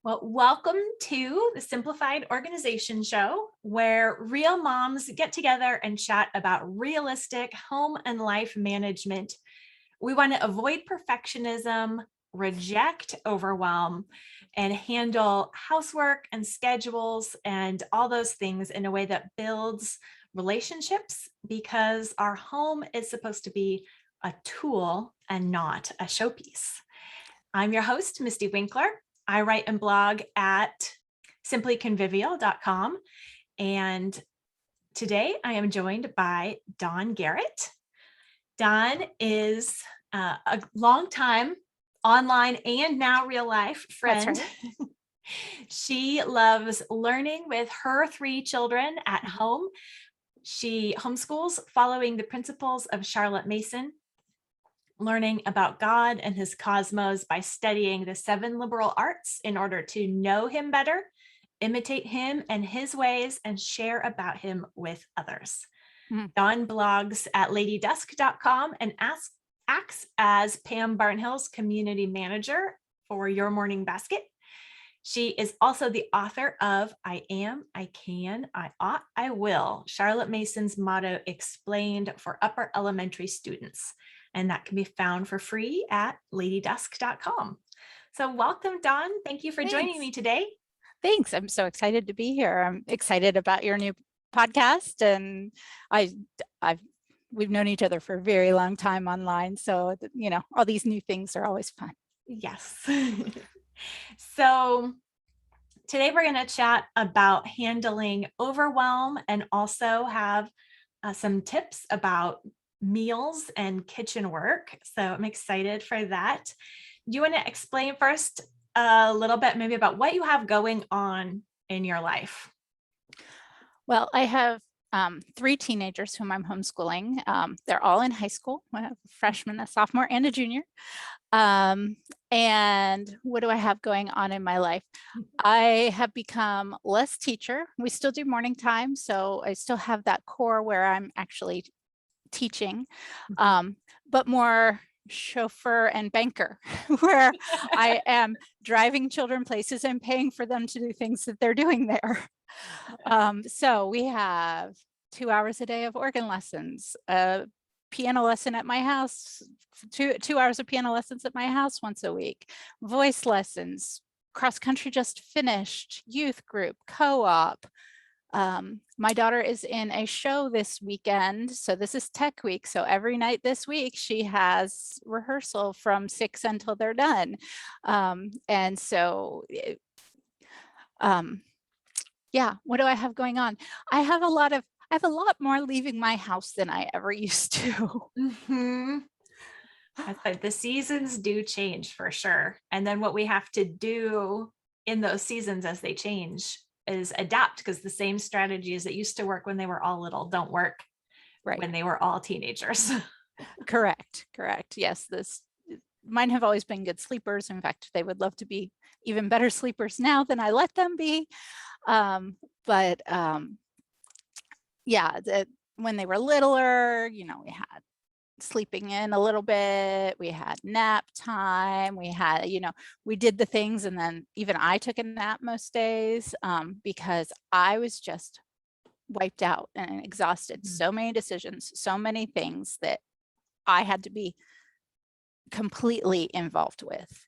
Well, welcome to the Simplified Organization Show, where real moms get together and chat about realistic home and life management. We want to avoid perfectionism, reject overwhelm, and handle housework and schedules and all those things in a way that builds relationships, because our home is supposed to be a tool and not a showpiece. I'm your host, Misty Winkler. I write and blog at simplyconvivial.com. And today I am joined by Dawn Garrett. Dawn is a longtime online and now real life friend. That's right. She loves learning with her 3 children at home. She homeschools following the principles of Charlotte Mason, learning about God and his cosmos by studying the 7 liberal arts in order to know him better, imitate him and his ways, and share about him with others. Mhm. Dawn blogs at ladydusk.com and acts as Pam Barnhill's community manager for Your Morning Basket. She is also the author of I Am, I Can, I Ought, I Will, Charlotte Mason's motto explained for upper elementary students. And that can be found for free at ladydusk.com. So welcome, Dawn. Thank you for joining me today. Thanks. I'm so excited to be here. I'm excited about your new podcast, and we've known each other for a very long time online. So, all these new things are always fun. Yes. So today we're going to chat about handling overwhelm and also have some tips about meals and kitchen work. So I'm excited for that. You want to explain first a little bit maybe about what you have going on in your life? Well, I have 3 teenagers whom I'm homeschooling. They're all in high school. I have a freshman, a sophomore, and a junior. And what do I have going on in my life? I have become less teacher. We still do morning time, so I still have that core where I'm actually teaching, but more chauffeur and banker, where I am driving children places and paying for them to do things that they're doing there. So we have 2 hours a day of organ lessons, a piano lesson at my house, 2 hours of piano lessons at my house once a week, voice lessons, cross country just finished, youth group, co-op. My daughter is in a show this weekend, so this is tech week. So every night this week, she has rehearsal from 6 until they're done. And so, yeah, what do I have going on? I have a lot more leaving my house than I ever used to. That's like the seasons do change for sure. And then what we have to do in those seasons as they change is adapt, because the same strategies that used to work when they were all little don't work Right. when they were all teenagers. Correct. Yes, mine have always been good sleepers. In fact, they would love to be even better sleepers now than I let them be. But yeah, when they were littler, we had sleeping in a little bit, we had nap time, we had, we did the things, and then even I took a nap most days, because I was just wiped out and exhausted. So many decisions, so many things that I had to be completely involved with.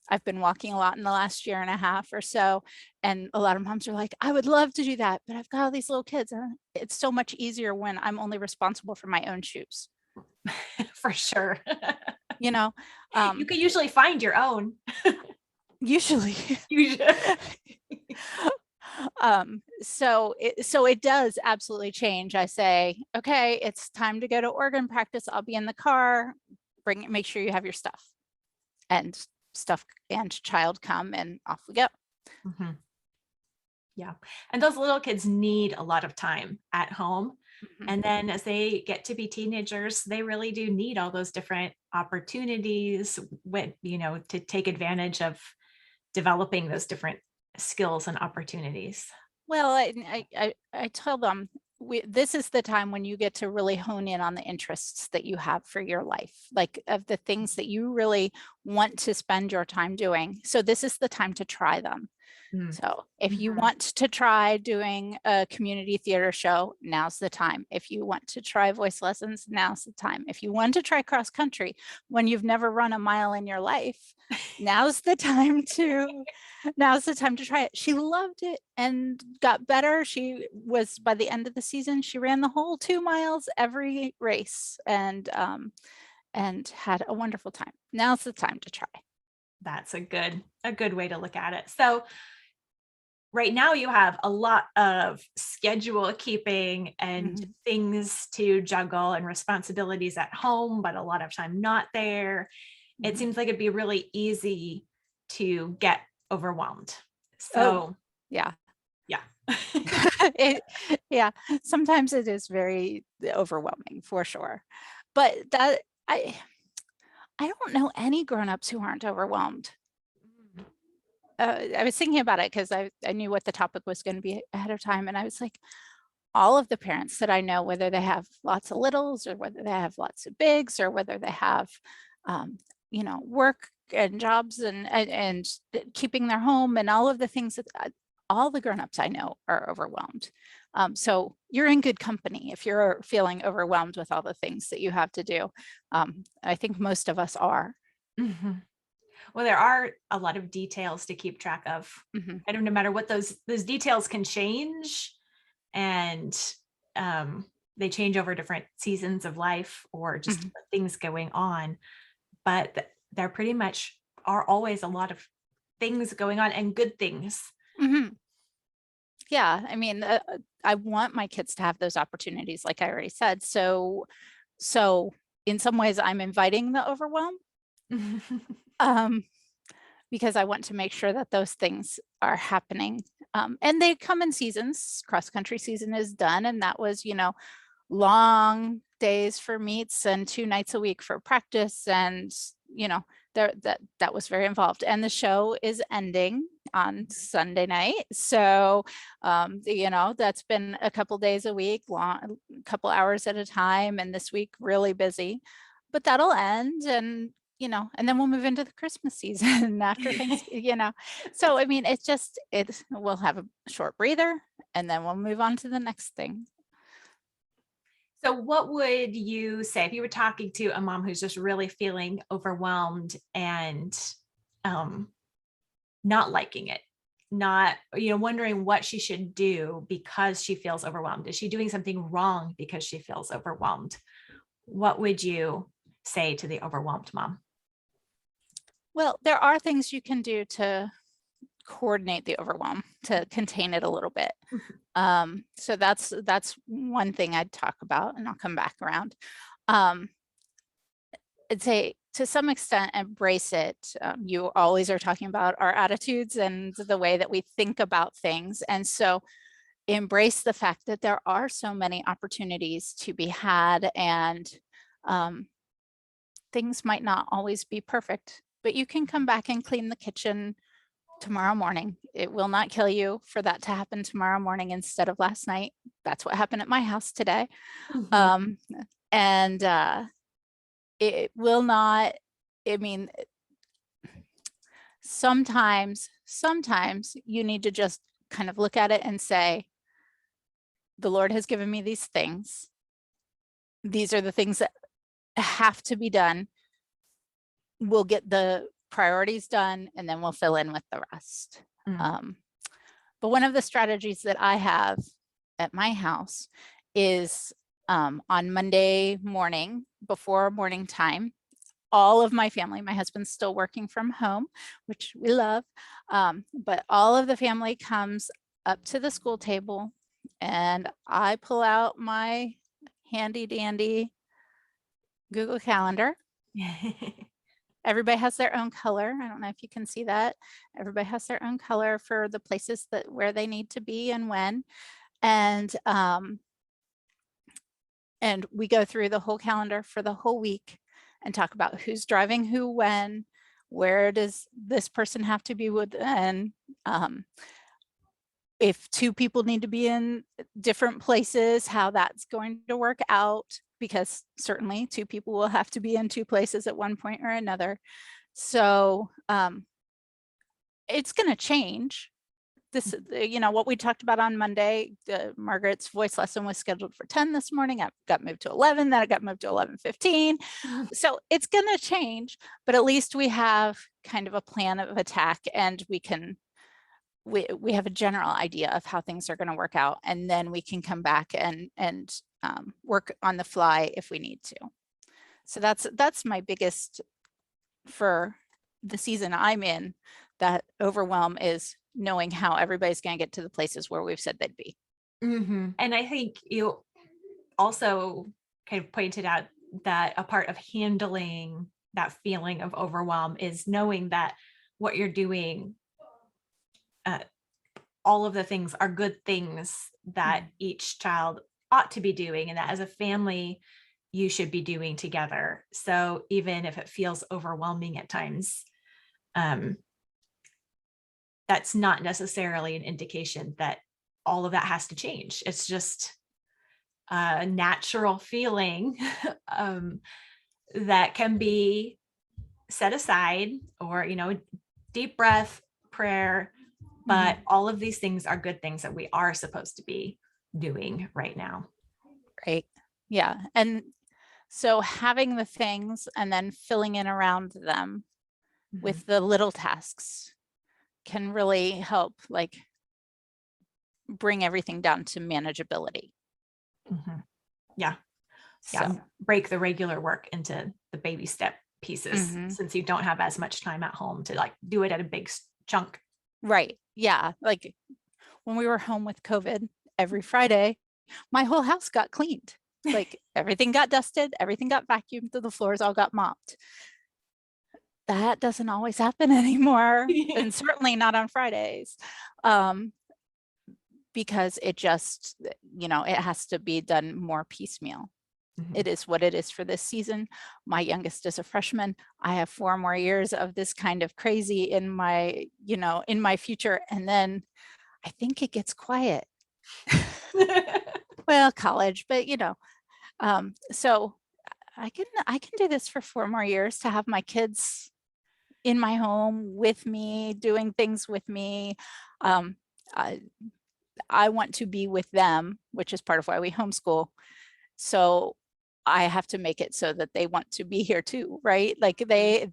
I've been walking a lot in the last year and a half or so, and a lot of moms are like, I would love to do that, but I've got all these little kids. It's so much easier when I'm only responsible for my own shoes. For sure. You can usually find your own. Usually. So it does absolutely change. I say, okay, it's time to go to organ practice. I'll be in the car. Make sure you have your stuff. And child come, and off we go. Yeah. And those little kids need a lot of time at home. And then as they get to be teenagers, they really do need all those different opportunities to take advantage of developing those different skills and opportunities. Well, I tell them, this is the time when you get to really hone in on the interests that you have for your life, like of the things that you really want to spend your time doing. So this is the time to try them. Mm. So if you Mhm. want to try doing a community theater show, now's the time. If you want to try voice lessons, now's the time. If you want to try cross country when you've never run a mile in your life, now's the time to try it. She loved it and got better. She was, by the end of the season, she ran the whole 2 miles every race and had a wonderful time. Now's the time to try. That's a good way to look at it. So right now you have a lot of schedule keeping and Mhm. things to juggle and responsibilities at home, but a lot of time not there. It Mhm. seems like it'd be really easy to get overwhelmed. Oh, So yeah. yeah. It, yeah, sometimes it is very overwhelming for sure. But that I don't know any grown-ups who aren't overwhelmed. I was thinking about it because I knew what the topic was going to be ahead of time, and I was like, all of the parents that I know, whether they have lots of littles or whether they have lots of bigs or whether they have, um, work and jobs and keeping their home and all of the things that all the grown-ups I know are overwhelmed. So you're in good company if you're feeling overwhelmed with all the things that you have to do. I think most of us are. Mhm. Well, there are a lot of details to keep track of. Mhm, And no matter what those details can change and they change over different seasons of life or just mhm, things going on, but there pretty much are always a lot of things going on and good things. mhm. Yeah, I mean, I want my kids to have those opportunities, like I already said. So in some ways, I'm inviting the overwhelm, um, because I want to make sure that those things are happening. And they come in seasons. Cross country season is done, and that was, long days for meets and 2 nights a week for practice, and you know that was very involved. And the show is ending on Sunday night, so that's been a couple days a week, long, a couple hours at a time, and this week really busy, but that'll end. And then we'll move into the Christmas season after Thanksgiving. So I mean, we'll have a short breather and then we'll move on to the next thing. So what would you say if you were talking to a mom who's just really feeling overwhelmed and um, not liking it, not, wondering what she should do because she feels overwhelmed? Is she doing something wrong because she feels overwhelmed? What would you say to the overwhelmed mom? Well, there are things you can do to coordinate the overwhelm, to contain it a little bit. So that's one thing I'd talk about, and I'll come back around. Um, I'd say to some extent embrace it. You always are talking about our attitudes and the way that we think about things. And so embrace the fact that there are so many opportunities to be had, and um, things might not always be perfect, but you can come back and clean the kitchen tomorrow morning. It will not kill you for that to happen tomorrow morning instead of last night. That's what happened at my house today. Mhm. Um, and it will not, I mean, sometimes you need to just kind of look at it and say, the Lord has given me these things. These are the things that have to be done. We'll get the priorities done and then we'll fill in with the rest. Mm. Um, but one of the strategies that I have at my house is on Monday morning, before morning time, all of my family, my husband's still working from home, which we love, but all of the family comes up to the school table and I pull out my handy dandy Google Calendar. Everybody has their own color. I don't know if you can see that. Everybody has their own color for the places where they need to be and when. And we go through the whole calendar for the whole week and talk about who's driving who when, where does this person have to be when, if two people need to be in different places, how that's going to work out, because certainly two people will have to be in two places at one point or another. So it's going to change. This, what we talked about on Monday, Margaret's voice lesson was scheduled for 10 this morning. I got moved to 11, then it got moved to 11:15. So it's going to change, but at least we have kind of a plan of attack, and we have a general idea of how things are going to work out, and then we can come back and work on the fly if we need to. So that's my biggest for the season I'm in. That overwhelm is knowing how everybody's going to get to the places where we've said they'd be. Mm-hmm. And I think you also kind of pointed out that a part of handling that feeling of overwhelm is knowing that what you're doing, all of the things are good things that each child ought to be doing, and that as a family, you should be doing together. So even if it feels overwhelming at times, that's not necessarily an indication that all of that has to change. It's just a natural feeling that can be set aside, or, deep breath, prayer, but all of these things are good things that we are supposed to be doing right now. Right. Yeah. And so having the things and then filling in around them with the little tasks can really help, like, bring everything down to manageability. Yeah. So break the regular work into the baby step pieces, since you don't have as much time at home to do it at a big chunk. Right. Yeah. Like when we were home with COVID, every Friday, my whole house got cleaned. Like everything got dusted, everything got vacuumed, the floors all got mopped. That doesn't always happen anymore, and certainly not on Fridays, because it just, it has to be done more piecemeal. It is what it is for this season. My youngest is a freshman. I have 4 more years of this kind of crazy in my, in my future. And then I think it gets quiet. Well, college, but so I can do this for 4 more years, to have my kids in my home with me, doing things with me. I want to be with them, which is part of why we homeschool. So I have to make it so that they want to be here too, right? Like they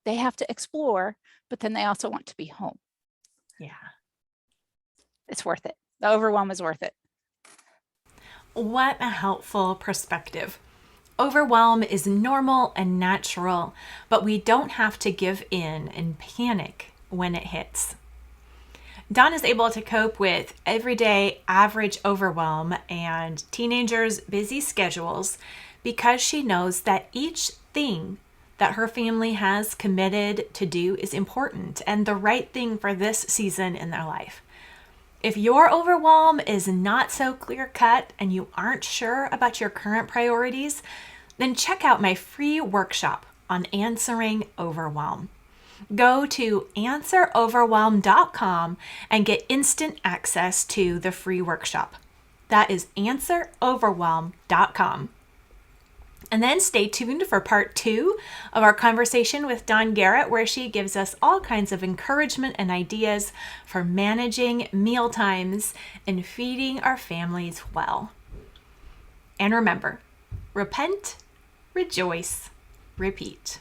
have to explore, but then they also want to be home. Yeah. It's worth it. The overwhelm is worth it. What a helpful perspective. Overwhelm is normal and natural, but we don't have to give in and panic when it hits. Dawn is able to cope with everyday average overwhelm and teenagers' busy schedules because she knows that each thing that her family has committed to do is important and the right thing for this season in their life. If your overwhelm is not so clear-cut and you aren't sure about your current priorities, then check out my free workshop on answering overwhelm. Go to answeroverwhelm.com and get instant access to the free workshop. That is answeroverwhelm.com. And then stay tuned for part 2 of our conversation with Dawn Garrett, where she gives us all kinds of encouragement and ideas for managing meal times and feeding our families well. And remember, repent, rejoice, repeat.